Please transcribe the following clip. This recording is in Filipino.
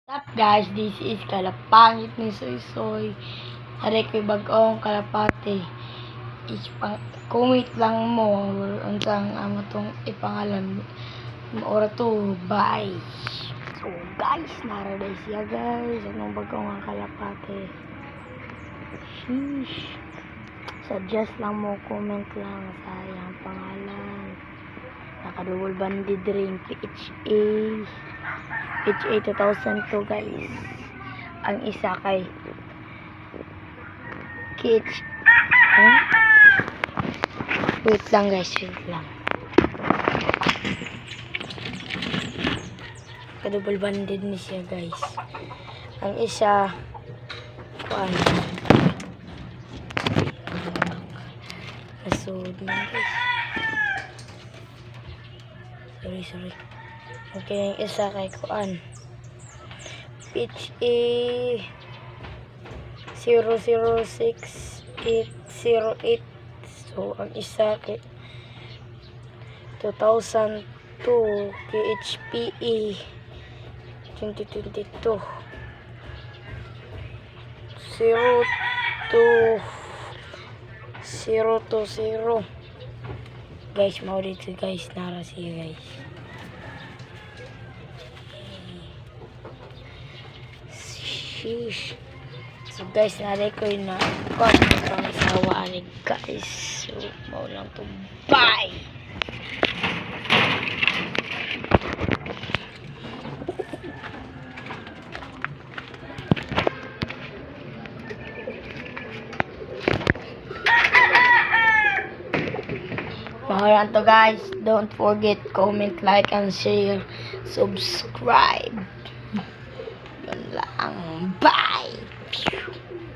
What's up guys, this is Kalapangit ni Soy Soy. Hari ko'y bag-ong kalapate. Comment lang mo unsang amo tong ipangalan. Ora to, bye. So guys, naraday siya guys. Anong bag-ong ang kalapate. Sheesh. Suggest lang mo, comment lang sa iyang pangalan. Naka-double banded ring, PHA 2002 guys. Ang isa kay Kitch. Wait lang guys, wait lang. Double banded ni siya guys. Ang isa kuan. Nasud na guys. Sorry. Okay, yung isa kay kuan. Pitch A 006808. So, ang isa kay 2002 KHPE 2022 02 020 guys, mau dito guys, nara siya guys. Sheesh. So guys, nari ko yun na pang asawa ni guys. So, mau lang to. Bye! Mahalan to guys. Don't forget, comment, like, and share. Subscribe. Yun lang. Bye!